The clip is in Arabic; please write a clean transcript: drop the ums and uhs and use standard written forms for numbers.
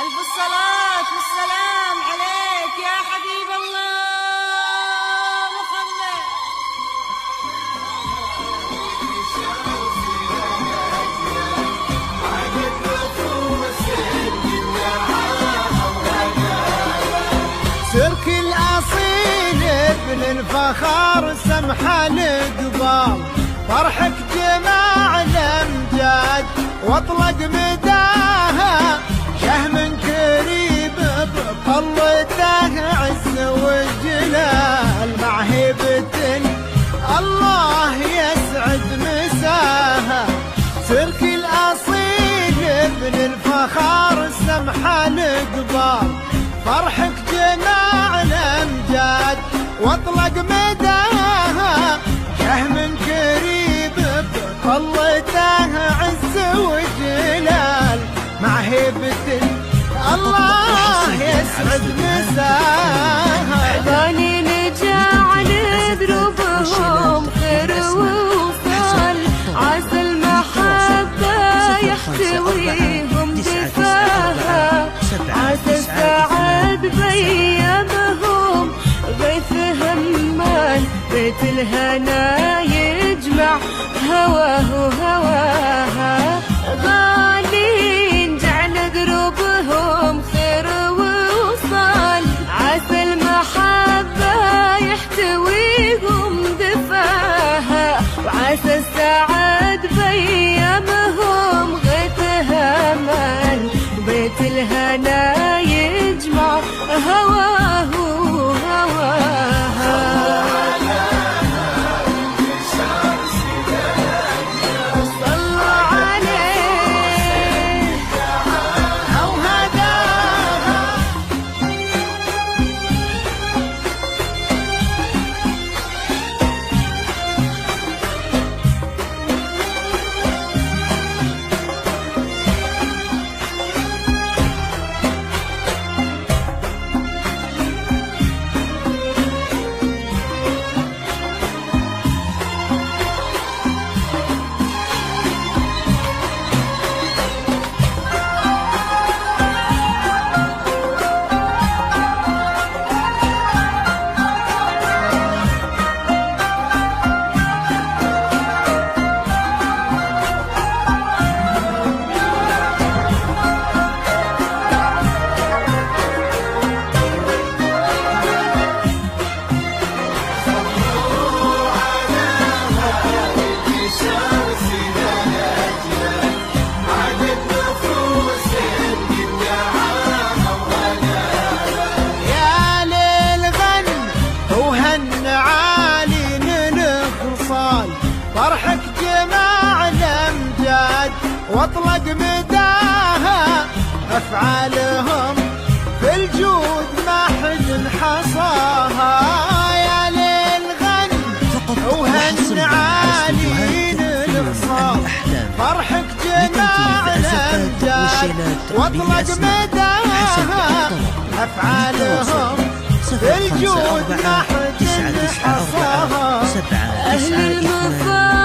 ألف الصلاة والسلام عليك يا حبيب الله محمد. سرك الأصيل ابن الفخار سمحة القبال، فرحك جماع الأمجاد واطلق مداها، شهم كريم بطلته عز وجلال، مع هبة الله يسعد مساها. سرك الأصيل ابن الفخار سمحة القبال، فرحك جماع الأمجاد واطلق مداها، شهم كريم بطلته عز وجلال، مع هبة الله يسعد مساها. باني نجعل دروبهم خير ووصال، عسى المحبة يحتويهم دفاها، عسى السعد بيامهم غيث همان، بيت الهنا يجمع هواه هواها. غالي نجعل دروبهم خير ووصال، عسى المحبة يحتويهم دفاها، وعسى السعد بيامهم غيث همان، بيت الهنا يجمع هواه هواها. فرحك جماع الأمجاد واطلق مداها، أفعالهم في الجود ما حد حصاها. يا ليل غن وهن عالين الخصال، فرحك جماع الأمجاد واطلق مداها، أفعالهم في الجود ما حد حصاها. أهل المفاهيم